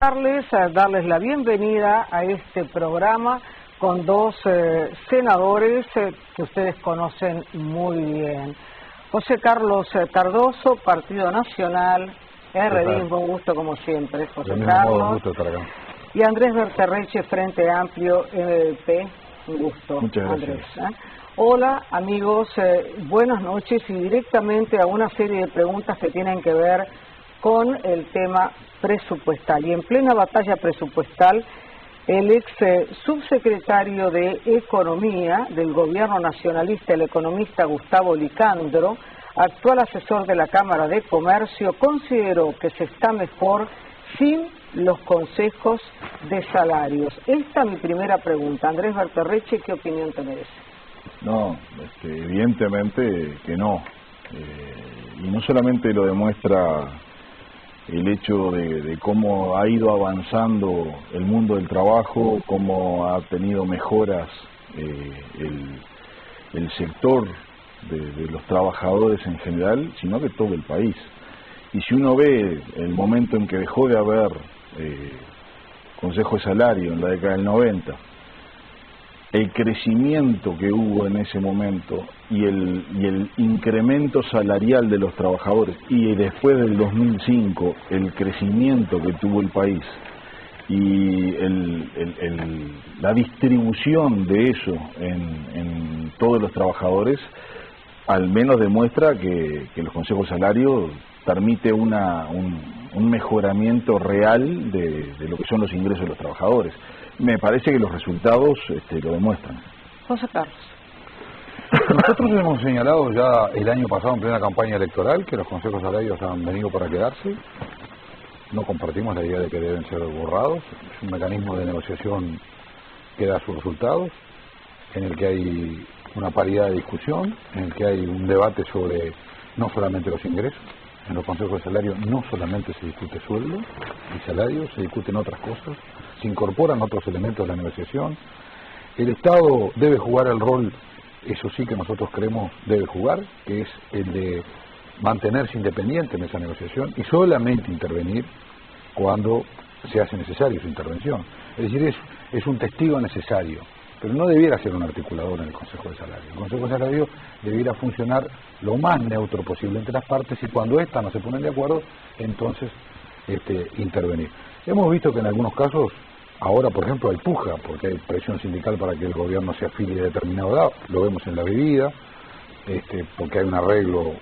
Darles la bienvenida a este programa con dos senadores que ustedes conocen muy bien. José Carlos Cardoso, Partido Nacional, RD, un gusto como siempre, José Carlos. Un gusto estar acá. Y Andrés Berterreche, Frente Amplio, MVP, un gusto. Muchas gracias. Andrés. Hola amigos, buenas noches y directamente a una serie de preguntas que tienen que ver con el tema presupuestal. Y en plena batalla presupuestal, el ex subsecretario de Economía del gobierno nacionalista, el economista Gustavo Licandro, actual asesor de la Cámara de Comercio, consideró que se está mejor sin los consejos de salarios. Esta es mi primera pregunta. Andrés Berterreche, ¿qué opinión te merece? No, evidentemente que no. Y no solamente lo demuestra el hecho de cómo ha ido avanzando el mundo del trabajo, cómo ha tenido mejoras el sector de los trabajadores en general, sino que todo el país. Y si uno ve el momento en que dejó de haber consejo de salario en la década del 90, el crecimiento que hubo en ese momento y el incremento salarial de los trabajadores, y después del 2005 el crecimiento que tuvo el país y la distribución de eso en todos los trabajadores, al menos demuestra que los consejos de salario permite un mejoramiento real de lo que son los ingresos de los trabajadores. Me parece que los resultados lo demuestran. José Carlos. Nosotros hemos señalado ya el año pasado en plena campaña electoral que los consejos salarios han venido para quedarse. No compartimos la idea de que deben ser borrados. Es un mecanismo de negociación que da sus resultados, en el que hay una paridad de discusión, en el que hay un debate sobre no solamente los ingresos. En los consejos de salario no solamente se discute sueldo y salario, se discuten otras cosas, se incorporan otros elementos de la negociación. El Estado debe jugar el rol, eso sí que nosotros creemos debe jugar, que es el de mantenerse independiente en esa negociación y solamente intervenir cuando se hace necesario su intervención. Es decir, es un testigo necesario, pero no debiera ser un articulador en el Consejo de Salario. El Consejo de Salario debiera funcionar lo más neutro posible entre las partes y cuando éstas no se ponen de acuerdo, entonces intervenir. Hemos visto que en algunos casos, ahora por ejemplo hay puja, porque hay presión sindical para que el gobierno se afilie a determinado lado, lo vemos en la bebida, porque hay un arreglo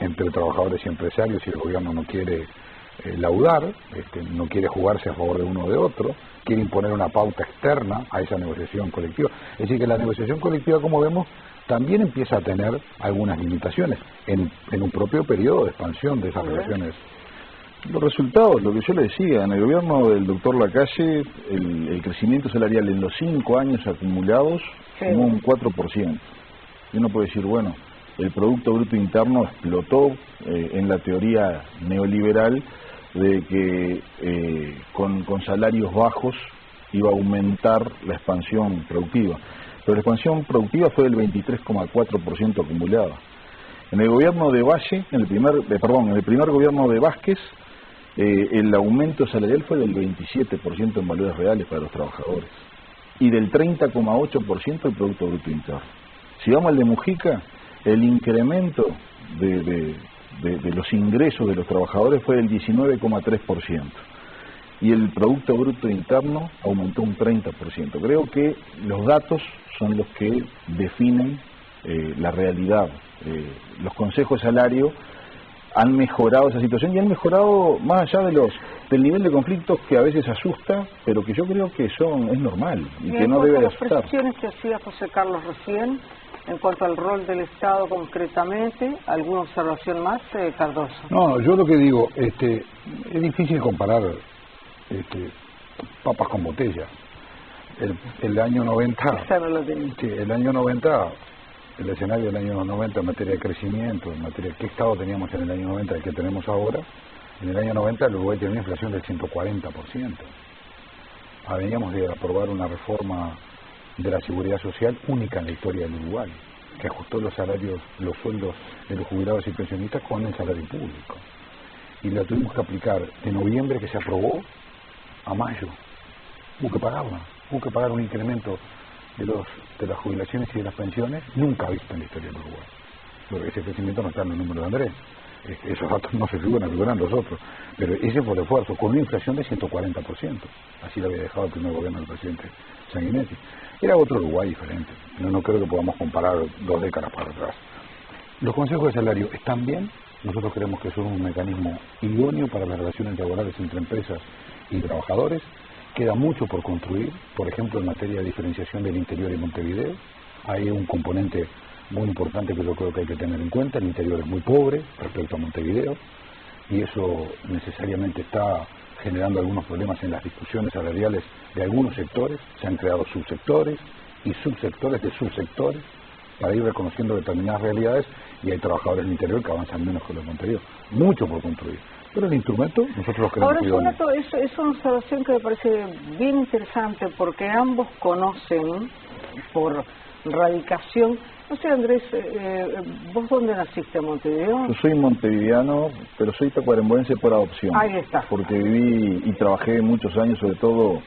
entre trabajadores y empresarios y el gobierno no quiere laudar, no quiere jugarse a favor de uno o de otro, quiere imponer una pauta externa a esa negociación colectiva. Es decir, que la negociación colectiva, como vemos, también empieza a tener algunas limitaciones en un propio periodo de expansión de esas relaciones. Los resultados, lo que yo le decía, en el gobierno del doctor Lacalle, el crecimiento salarial en los 5 años acumulados sumó un 4%. Y uno puede decir, bueno, el Producto Bruto Interno explotó en la teoría neoliberal de que con salarios bajos iba a aumentar la expansión productiva. Pero la expansión productiva fue del 23,4% acumulada. En el gobierno de Valle, en el primer gobierno de Vázquez, el aumento salarial fue del 27% en valores reales para los trabajadores y del 30,8% el Producto Bruto Interno. Si vamos al de Mujica, el incremento de los ingresos de los trabajadores fue del 19,3% y el Producto Bruto Interno aumentó un 30%. Creo que los datos son los que definen la realidad. Los consejos de salario han mejorado esa situación y han mejorado más allá del nivel de conflictos que a veces asusta, pero que yo creo que es normal y que no debe de asustar. Las precisiones que hacía José Carlos recién, en cuanto al rol del Estado concretamente, ¿alguna observación más, Cardoso? No, yo lo que digo, es difícil comparar papas con botellas. El año 90, el año 90, el escenario del año 90 en materia de crecimiento, en materia de qué Estado teníamos en el año 90 y el que tenemos ahora, en el año 90 el Uruguay tenía una inflación del 140%. Veníamos de aprobar una reforma de la seguridad social única en la historia del Uruguay, que ajustó los salarios, los sueldos de los jubilados y pensionistas con el salario público. Y la tuvimos que aplicar de noviembre que se aprobó a mayo, hubo que pagarla, hubo que pagar un incremento de las jubilaciones y de las pensiones nunca visto en la historia del Uruguay. Porque ese crecimiento no está en los números de Andrés. Esos datos no se figuran los otros. Pero ese fue el esfuerzo, con una inflación de 140%. Así lo había dejado el primer gobierno del presidente Sanguinetti. Era otro Uruguay diferente. No creo que podamos comparar 2 décadas para atrás. Los consejos de salario están bien. Nosotros creemos que son un mecanismo idóneo para las relaciones laborales entre empresas y trabajadores. Queda mucho por construir, por ejemplo, en materia de diferenciación del interior y Montevideo. Hay un componente muy importante que yo creo que hay que tener en cuenta. El interior es muy pobre respecto a Montevideo y eso necesariamente está generando algunos problemas en las discusiones salariales de algunos sectores. Se han creado subsectores y subsectores de subsectores para ir reconociendo determinadas realidades, y hay trabajadores del interior que avanzan menos que los de Montevideo. Mucho por construir. Pero el instrumento nosotros lo queremos. Ahora, es una observación que me parece bien interesante, porque ambos conocen por radicación. No sé, Andrés, ¿vos dónde naciste? ¿En Montevideo? Yo soy montevideano, pero soy tacuarembóense por adopción. Ahí está. Porque viví y trabajé muchos años, sobre todo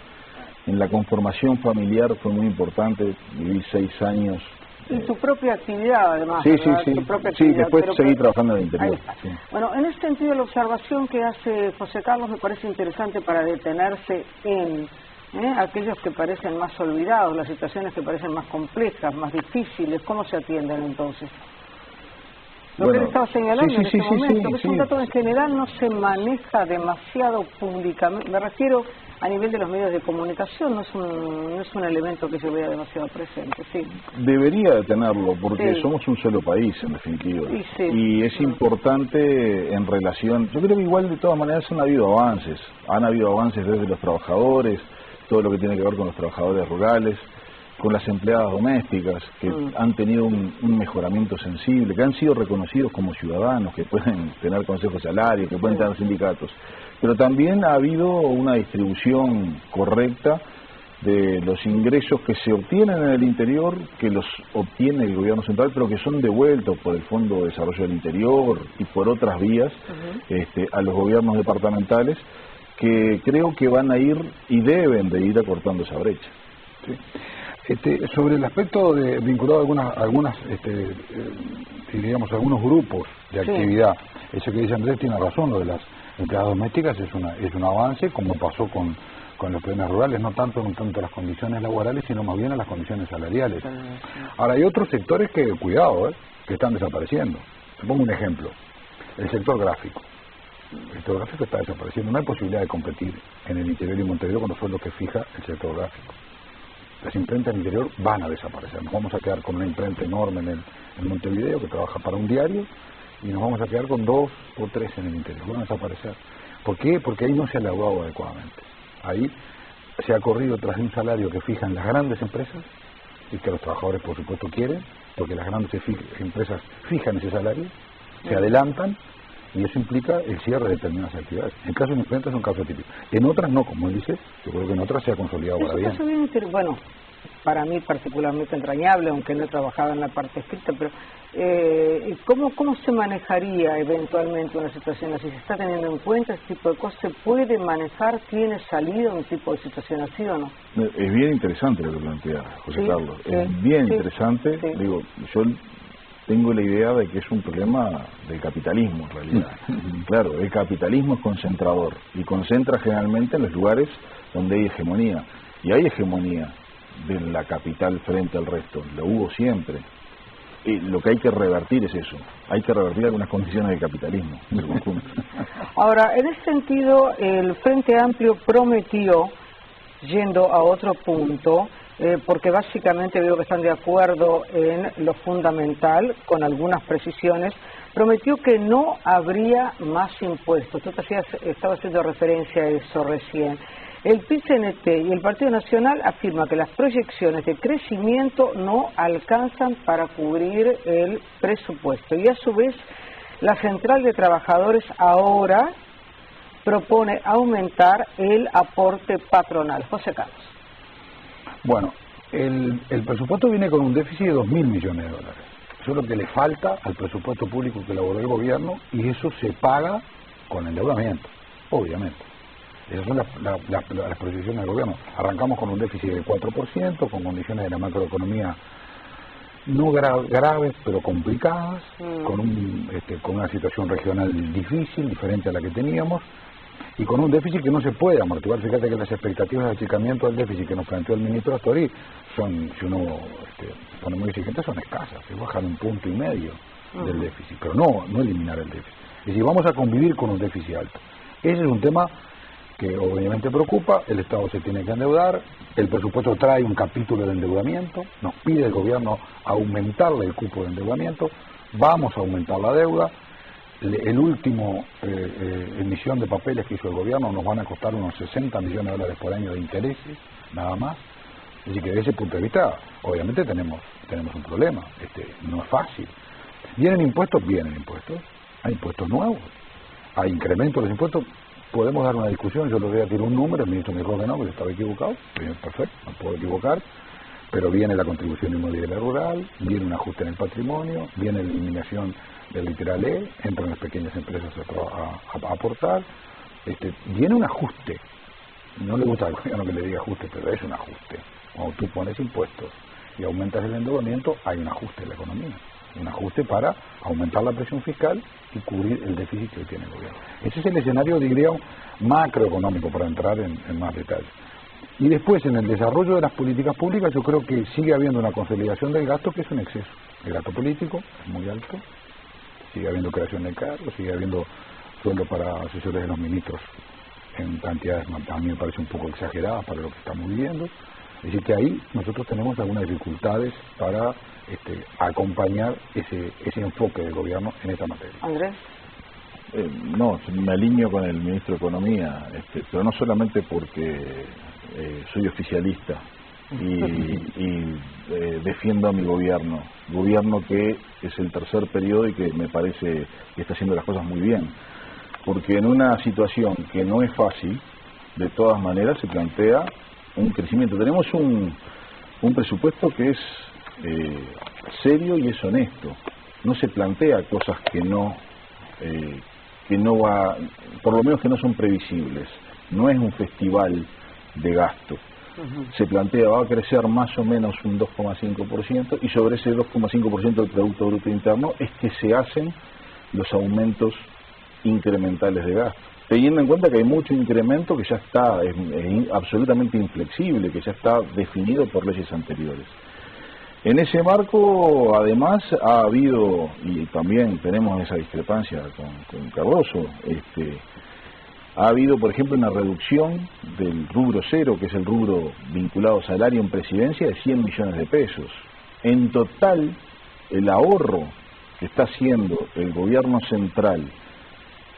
en la conformación familiar, fue muy importante. Viví 6 años. Y tu propia actividad, además. Sí, ¿verdad? sí, Tu propia sí, actividad, después pero seguí trabajando en el interior. Sí. Bueno, en ese sentido, la observación que hace José Carlos me parece interesante para detenerse en aquellos que parecen más olvidados, las situaciones que parecen más complejas, más difíciles. ¿Cómo se atienden entonces? Lo que él estaba señalando en este momento, que es un dato en general no se maneja demasiado públicamente. Me refiero a nivel de los medios de comunicación, no es un elemento que se vea demasiado presente. Sí. Debería de tenerlo, porque somos un solo país, en definitiva. Y es importante en relación. Yo creo que igual de todas maneras han habido avances desde los trabajadores, todo lo que tiene que ver con los trabajadores rurales, con las empleadas domésticas, que han tenido un mejoramiento sensible, que han sido reconocidos como ciudadanos, que pueden tener consejos de salario, que pueden tener sindicatos. Pero también ha habido una distribución correcta de los ingresos que se obtienen en el interior, que los obtiene el gobierno central, pero que son devueltos por el Fondo de Desarrollo del Interior y por otras vías a los gobiernos departamentales, que creo que van a ir y deben de ir acortando esa brecha. Sí. Sobre el aspecto vinculado a algunos grupos de actividad, eso que dice Andrés tiene razón. Lo de las empleadas domésticas es un avance, como pasó con los planes rurales, no tanto a las condiciones laborales, sino más bien a las condiciones salariales. Ahora, hay otros sectores que, cuidado, que están desapareciendo. Te pongo un ejemplo: el sector gráfico. El sector gráfico está desapareciendo. No hay posibilidad de competir en el interior y Montevideo con los sueldos que fija el sector gráfico. Las imprentas del interior van a desaparecer. Nos vamos a quedar con una imprenta enorme en Montevideo que trabaja para un diario, y nos vamos a quedar con 2 o 3 en el interior. Van a desaparecer. ¿Por qué? Porque ahí no se ha elaborado adecuadamente. Ahí se ha corrido tras un salario que fijan las grandes empresas y que los trabajadores, por supuesto, quieren, porque las grandes empresas fijan ese salario, se adelantan, y eso implica el cierre de determinadas actividades. En caso de imprenta es un caso típico. En otras no, como él dice, yo creo que en otras se ha consolidado ahora bien. Bueno, para mí particularmente entrañable, aunque no he trabajado en la parte escrita, pero ¿cómo se manejaría eventualmente una situación así? ¿Se está teniendo en cuenta este tipo de cosas? ¿Se puede manejar? ¿Tiene salida un tipo de situación así o no? Es bien interesante lo que plantea José Carlos. Es bien interesante. Digo, yo tengo la idea de que es un problema del capitalismo, en realidad. Claro, el capitalismo es concentrador y concentra generalmente en los lugares donde hay hegemonía. Y hay hegemonía de la capital frente al resto. Lo hubo siempre. Y lo que hay que revertir es eso. Hay que revertir algunas condiciones del capitalismo del conjunto. Ahora, en ese sentido, el Frente Amplio prometió, yendo a otro punto, porque básicamente veo que están de acuerdo en lo fundamental, con algunas precisiones, prometió que no habría más impuestos. Tú estabas haciendo referencia a eso recién. El PIT-CNT y el Partido Nacional afirman que las proyecciones de crecimiento no alcanzan para cubrir el presupuesto. Y a su vez, la Central de Trabajadores ahora propone aumentar el aporte patronal. José Carlos. Bueno, el presupuesto viene con un déficit de 2.000 millones de dólares. Eso es lo que le falta al presupuesto público que elaboró el gobierno, y eso se paga con endeudamiento, obviamente. Esas son las proyecciones del gobierno. Arrancamos con un déficit del 4%, con condiciones de la macroeconomía no graves, pero complicadas, con una situación regional difícil, diferente a la que teníamos, y con un déficit que no se puede amortiguar. Fíjate que las expectativas de achicamiento del déficit que nos planteó el ministro Astori son, si uno pone muy exigente, son escasas, es bajar 1,5 puntos del déficit, pero no eliminar el déficit. Es decir, vamos a convivir con un déficit alto. Ese es un tema que obviamente preocupa. El Estado se tiene que endeudar, el presupuesto trae un capítulo de endeudamiento, nos pide el gobierno aumentarle el cupo de endeudamiento, vamos a aumentar la deuda. El último emisión de papeles que hizo el gobierno nos van a costar unos 60 millones de dólares por año de intereses, nada más. Así que desde ese punto de vista, obviamente tenemos un problema, no es fácil. Vienen impuestos, hay impuestos nuevos, hay incrementos de los impuestos. Podemos dar una discusión, yo le voy a tirar un número, el ministro me dijo que no, que yo estaba equivocado, perfecto, no puedo equivocar, pero viene la contribución inmobiliaria rural, viene un ajuste en el patrimonio, viene la eliminación del literal E, entran las pequeñas empresas a aportar, viene un ajuste, no le gusta al gobierno que le diga ajuste, pero es un ajuste. Cuando tú pones impuestos y aumentas el endeudamiento, hay un ajuste en la economía, un ajuste para aumentar la presión fiscal y cubrir el déficit que tiene el gobierno. Ese es el escenario, diría, macroeconómico, para entrar en más detalles. Y después, en el desarrollo de las políticas públicas, yo creo que sigue habiendo una consolidación del gasto que es un exceso. El gasto político es muy alto, sigue habiendo creación de cargos, sigue habiendo sueldo para asesores de los ministros en cantidades, a mí me parece un poco exageradas para lo que estamos viviendo. Es decir, que ahí nosotros tenemos algunas dificultades para acompañar ese enfoque del gobierno en esta materia. Andrés. No, me alineo con el ministro de Economía, pero no solamente porque soy oficialista y defiendo a mi gobierno que es el tercer periodo y que me parece que está haciendo las cosas muy bien, porque en una situación que no es fácil, de todas maneras se plantea un crecimiento. Tenemos un presupuesto que es serio y es honesto, no se plantea cosas que no va, por lo menos que no son previsibles, no es un festival de gasto. Se plantea, va a crecer más o menos un 2,5%, y sobre ese 2,5% del Producto Bruto Interno es que se hacen los aumentos incrementales de gasto, teniendo en cuenta que hay mucho incremento que ya está, es absolutamente inflexible, que ya está definido por leyes anteriores. En ese marco, además, ha habido, y también tenemos esa discrepancia con Cardoso, ha habido, por ejemplo, una reducción del rubro cero, que es el rubro vinculado a salario en presidencia, de 100 millones de pesos. En total, el ahorro que está haciendo el gobierno central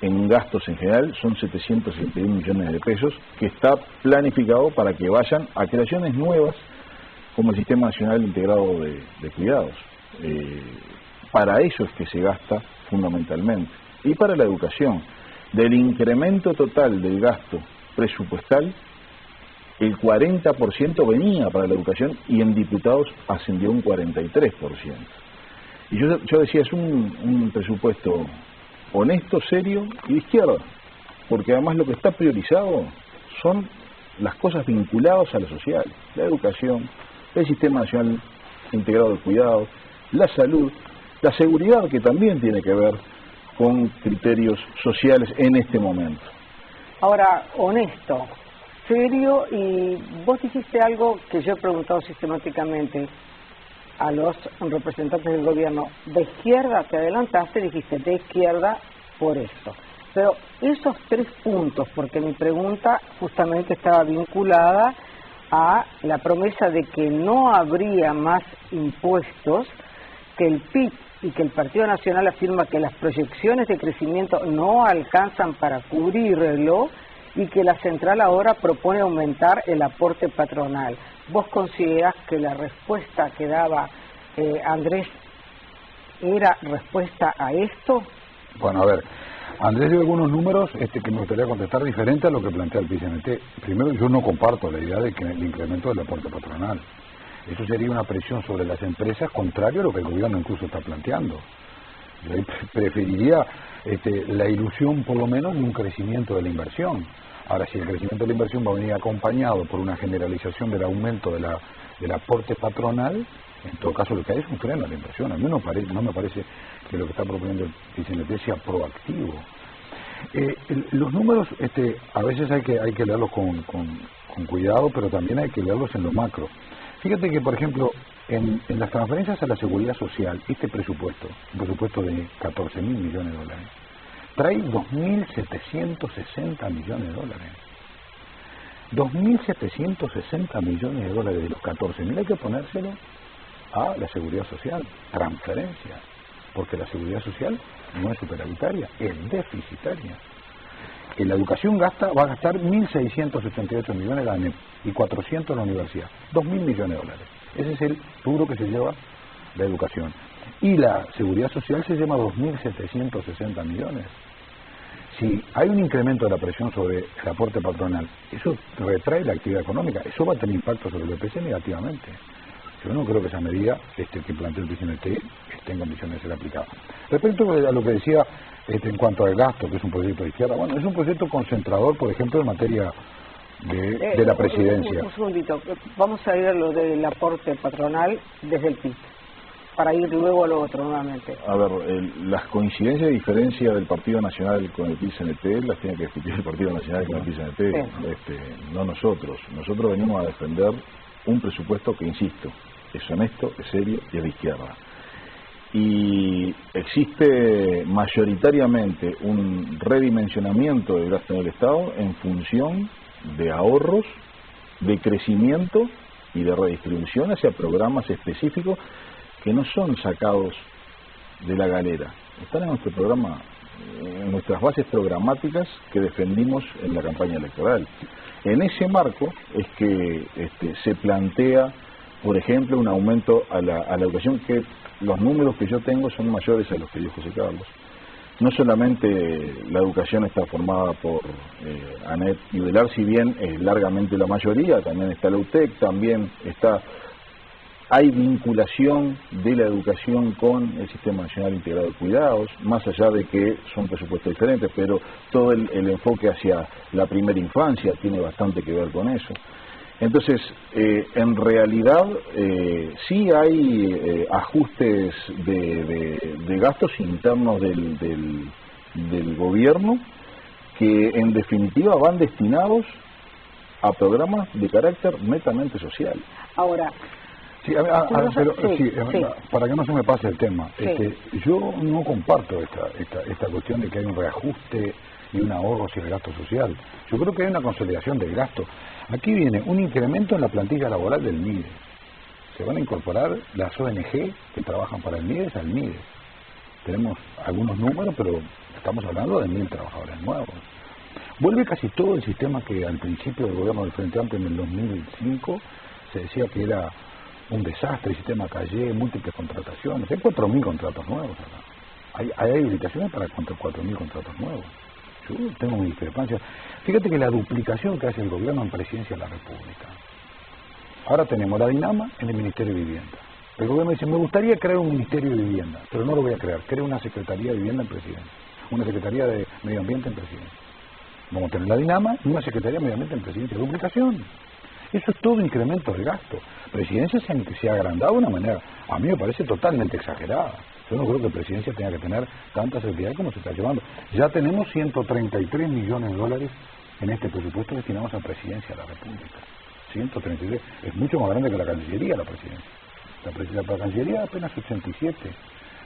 en gastos en general son 761 millones de pesos, que está planificado para que vayan a creaciones nuevas como el Sistema Nacional Integrado de Cuidados. Para eso es que se gasta fundamentalmente. Y para la educación. Del incremento total del gasto presupuestal, el 40% venía para la educación y en diputados ascendió un 43%. Y yo decía, es un presupuesto honesto, serio y de izquierda, porque además lo que está priorizado son las cosas vinculadas a lo social, la educación, el Sistema Nacional Integrado de Cuidados, la salud, la seguridad, que también tiene que ver con criterios sociales en este momento. Ahora, honesto, serio, y vos dijiste algo que yo he preguntado sistemáticamente a los representantes del gobierno. De izquierda, te adelantaste, dijiste de izquierda por esto. Pero esos 3 puntos, porque mi pregunta justamente estaba vinculada a la promesa de que no habría más impuestos, que el PIB y que el Partido Nacional afirma que las proyecciones de crecimiento no alcanzan para cubrirlo, y que la central ahora propone aumentar el aporte patronal. ¿Vos considerás que la respuesta que daba Andrés era respuesta a esto? Bueno, a ver, Andrés dio algunos números que me gustaría contestar diferente a lo que plantea el PCNT. Primero, yo no comparto la idea de que el incremento del aporte patronal. Eso sería una presión sobre las empresas contrario a lo que el gobierno incluso está planteando. Yo preferiría la ilusión, por lo menos, de un crecimiento de la inversión. Ahora, si el crecimiento de la inversión va a venir acompañado por una generalización del aumento del aporte patronal, en todo caso lo que hay es un freno a la inversión. A mí no me parece que lo que está proponiendo el CNT sea proactivo. Los números a veces hay que leerlos con cuidado, pero también hay que leerlos en lo macro. Fíjate que, por ejemplo, en las transferencias a la seguridad social, este presupuesto, un presupuesto de 14.000 millones de dólares, trae 2.760 millones de dólares. 2.760 millones de dólares de los 14.000 hay que ponérselo a la seguridad social, transferencia, porque la seguridad social no es superavitaria, es deficitaria. En la educación va a gastar 1.688 millones la ANEP y 400 la universidad, 2.000 millones de dólares. Ese es el rubro que se lleva la educación. Y la seguridad social se lleva 2.760 millones. Si hay un incremento de la presión sobre el aporte patronal, eso retrae la actividad económica, eso va a tener impacto sobre el IPC negativamente. Yo no creo que esa medida que plantea el PCNT esté en condiciones de ser aplicada. Respecto a lo que decía en cuanto al gasto, que es un proyecto de izquierda, bueno, es un proyecto concentrador, por ejemplo, en materia de la presidencia. Un segundito, vamos a ir a lo del aporte patronal desde el PIB, para ir luego a lo otro nuevamente. A ver, las coincidencias y diferencias del Partido Nacional con el PCNT las tiene que discutir el Partido Nacional con el PCNT, no nosotros. Nosotros venimos a defender un presupuesto que, insisto, es honesto, es serio y es de izquierda. Y existe mayoritariamente un redimensionamiento del gasto en el Estado en función de ahorros, de crecimiento y de redistribución hacia programas específicos que no son sacados de la galera. Están en nuestro programa, en nuestras bases programáticas que defendimos en la campaña electoral. En ese marco es que se plantea, por ejemplo, un aumento a la educación, que los números que yo tengo son mayores a los que dio José Carlos. No solamente la educación está formada por ANEP y UDELAR, si bien es largamente la mayoría, también está la UTEC, también hay vinculación de la educación con el Sistema Nacional Integrado de Cuidados, más allá de que son presupuestos diferentes, pero todo el enfoque hacia la primera infancia tiene bastante que ver con eso. Entonces, en realidad, sí hay ajustes de gastos internos del gobierno que, en definitiva, van destinados a programas de carácter netamente social. Ahora, para que no se me pase el tema, yo no comparto esta cuestión de que hay un reajuste y un ahorro hacia el gasto social. Yo creo que hay una consolidación del gasto. Aquí viene un incremento en la plantilla laboral del MIDE. Se van a incorporar las ONG que trabajan para el MIDE al MIDE. Tenemos algunos números, pero estamos hablando de 1.000 trabajadores nuevos. Vuelve casi todo el sistema que al principio del gobierno del Frente Amplio, en el 2005, se decía que era un desastre, el sistema Callé, múltiples contrataciones. Hay 4.000 contratos nuevos acá. Hay habilitaciones para 4.000 contratos nuevos. Yo tengo mi discrepancia. Fíjate que la duplicación que hace el gobierno en Presidencia de la República. Ahora tenemos la Dinama en el Ministerio de Vivienda. El gobierno dice, me gustaría crear un Ministerio de Vivienda, pero no lo voy a crear. Creo una Secretaría de Vivienda en Presidencia, una Secretaría de Medio Ambiente en Presidencia. Vamos a tener la Dinama y una Secretaría de Medio Ambiente en Presidencia. Duplicación. Eso es todo incremento del gasto. Presidencia se ha agrandado de una manera, a mí me parece totalmente exagerada. Yo no creo que Presidencia tenga que tener tantas actividades como se está llevando. Ya tenemos 133 millones de dólares en este presupuesto destinados a Presidencia de la República. 133, es mucho más grande que la Cancillería, la Presidencia. La Cancillería apenas 87.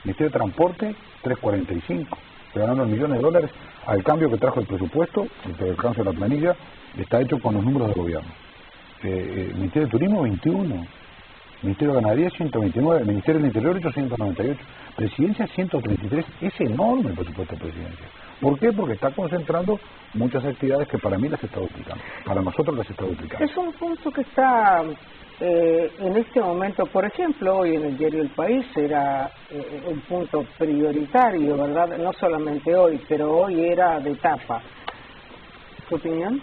Ministerio de Transporte, 345. Se ganaron millones de dólares al cambio que trajo el presupuesto, el alcance de la planilla, está hecho con los números del gobierno. Ministerio de Turismo, 21. Ministerio de Ganadería, 129. Ministerio del Interior, 898. Presidencia, 133. Es enorme el presupuesto de Presidencia. ¿Por qué? Porque está concentrando muchas actividades que para mí las está duplicando. Para nosotros las está duplicando. Es un punto que está en este momento, por ejemplo, hoy en el diario El País era un punto prioritario, ¿verdad? No solamente hoy, pero hoy era de tapa. ¿Tu opinión?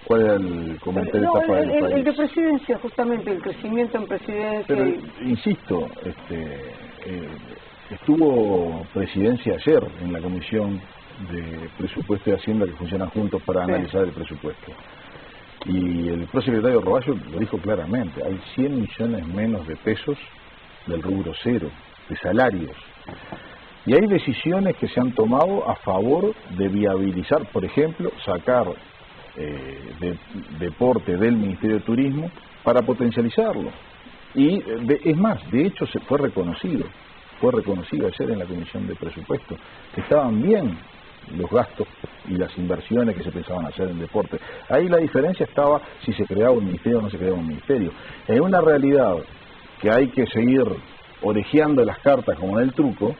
¿Cuál era el comentario de etapa del país? El de Presidencia, justamente, el crecimiento en Presidencia. Pero, insisto, estuvo Presidencia ayer en la Comisión de Presupuesto y Hacienda que funcionan juntos para analizar el presupuesto. Y el prosecretario Roballo lo dijo claramente, hay 100 millones menos de pesos del rubro cero, de salarios. Y hay decisiones que se han tomado a favor de viabilizar, por ejemplo, sacar deporte del Ministerio de Turismo para potencializarlo. Y es más, de hecho se fue reconocido ayer en la Comisión de Presupuesto, que estaban bien los gastos y las inversiones que se pensaban hacer en deporte. Ahí la diferencia estaba si se creaba un ministerio o no se creaba un ministerio. En una realidad que hay que seguir orejeando las cartas como en el truco,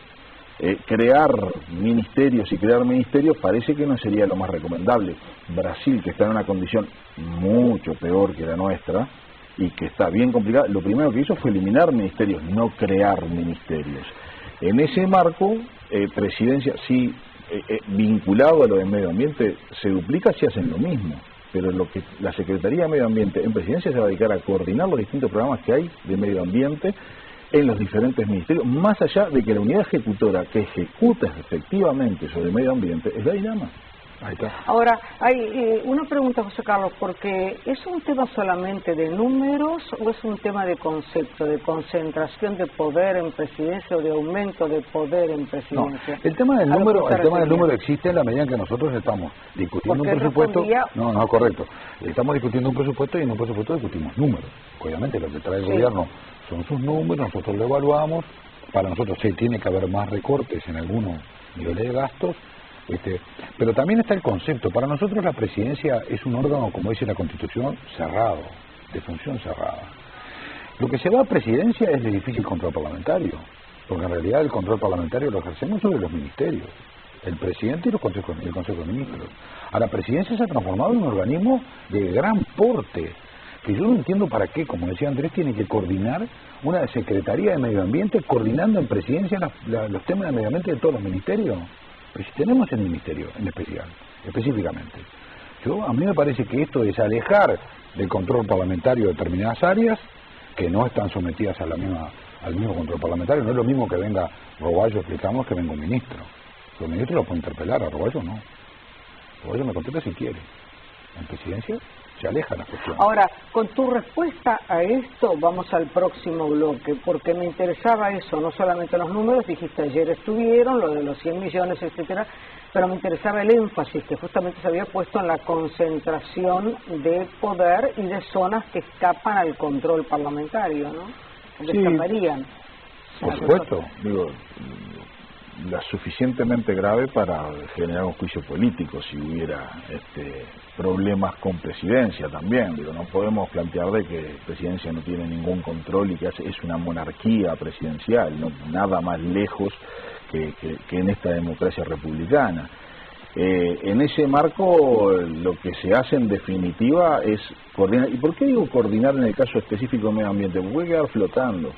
crear ministerios y crear ministerios parece que no sería lo más recomendable. Brasil, que está en una condición mucho peor que la nuestra y que está bien complicada, lo primero que hizo fue eliminar ministerios, no crear ministerios. En ese marco, presidencia sí, vinculado a lo de medio ambiente, se duplica si hacen lo mismo. Pero lo que la Secretaría de Medio Ambiente en presidencia se va a dedicar a coordinar los distintos programas que hay de medio ambiente en los diferentes ministerios, más allá de que la unidad ejecutora que ejecuta efectivamente sobre el medio ambiente es la INAMA. Ahí está. Ahora, hay una pregunta, José Carlos, porque ¿es un tema solamente de números o es un tema de concepto, de concentración de poder en presidencia o de aumento de poder en presidencia? No, el tema del número existe en la medida en que nosotros estamos discutiendo un presupuesto. No, correcto. Estamos discutiendo un presupuesto y en un presupuesto discutimos números. Obviamente lo que trae el gobierno son sus números, nosotros lo evaluamos. Para nosotros sí tiene que haber más recortes en algunos niveles de gastos. Pero también está el concepto. Para nosotros la presidencia es un órgano, como dice la Constitución, cerrado, de función cerrada. Lo que se va a presidencia es de difícil control parlamentario, porque en realidad el control parlamentario lo ejercemos sobre los ministerios, el presidente y el Consejo de Ministros. Ahora, la presidencia se ha transformado en un organismo de gran porte, que yo no entiendo para qué, como decía Andrés, tiene que coordinar una Secretaría de Medio Ambiente, coordinando en presidencia los temas de medio ambiente de todos los ministerios. Pero si tenemos el ministerio en especial, específicamente, a mí me parece que esto es alejar del control parlamentario determinadas áreas que no están sometidas al mismo control parlamentario. No es lo mismo que venga Roballo, explicamos, que venga un ministro. Los ministros lo pueden interpelar, a Roballo no. Roballo me contesta si quiere. En presidencia se aleja la cuestión. Ahora, con tu respuesta a esto, vamos al próximo bloque, porque me interesaba eso, no solamente los números, dijiste ayer estuvieron, lo de los 100 millones, etcétera, pero me interesaba el énfasis que justamente se había puesto en la concentración de poder y de zonas que escapan al control parlamentario, ¿no? Que escaparían. Por supuesto, digo, la suficientemente grave para generar un juicio político si hubiera problemas con presidencia también. Digo, no podemos plantear de que presidencia no tiene ningún control y que es una monarquía presidencial, ¿no? Nada más lejos que en esta democracia republicana. En ese marco lo que se hace en definitiva es coordinar. ¿Y por qué digo coordinar en el caso específico de medio ambiente? Porque puede quedar flotando.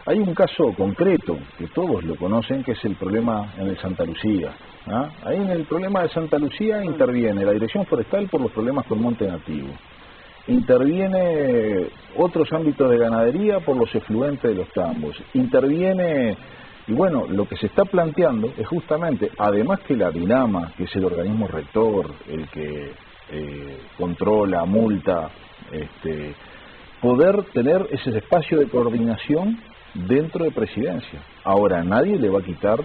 Hay un caso concreto, que todos lo conocen, que es el problema en el Santa Lucía. ¿Ah? Ahí en el problema de Santa Lucía interviene la Dirección Forestal por los problemas con monte nativo. Interviene otros ámbitos de ganadería por los efluentes de los tambos. Interviene, y bueno, lo que se está planteando es justamente, además que la DINAMA, que es el organismo rector, el que controla, multa, poder tener ese espacio de coordinación dentro de presidencia. Ahora, nadie le va a quitar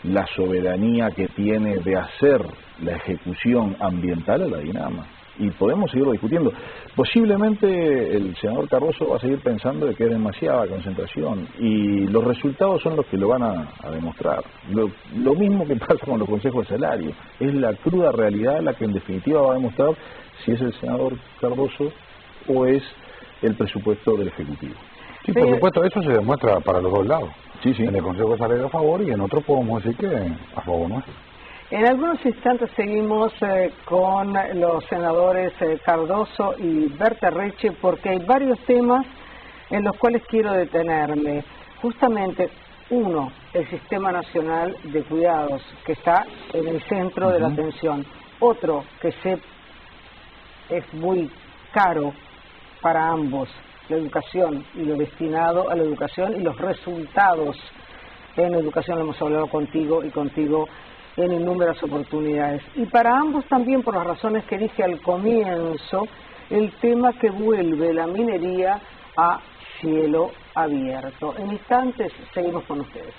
la soberanía que tiene de hacer la ejecución ambiental a la DINAMA. Y podemos seguirlo discutiendo. Posiblemente el senador Cardoso va a seguir pensando de que es demasiada concentración y los resultados son los que lo van a demostrar. Lo mismo que pasa con los consejos de salario. Es la cruda realidad la que en definitiva va a demostrar si es el senador Cardoso o es el presupuesto del Ejecutivo. Sí, por supuesto, eso se demuestra para los dos lados. Sí. En el Consejo de Salario a favor y en otro podemos decir que a favor nuestro. En algunos instantes seguimos con los senadores Cardoso y Berterrecche porque hay varios temas en los cuales quiero detenerme. Justamente, uno, el Sistema Nacional de Cuidados, que está en el centro de la atención. Otro, que es muy caro para ambos, la educación y lo destinado a la educación y los resultados en educación, lo hemos hablado contigo y contigo, en innumerables oportunidades. Y para ambos también, por las razones que dije al comienzo, el tema que vuelve la minería a cielo abierto. En instantes seguimos con ustedes.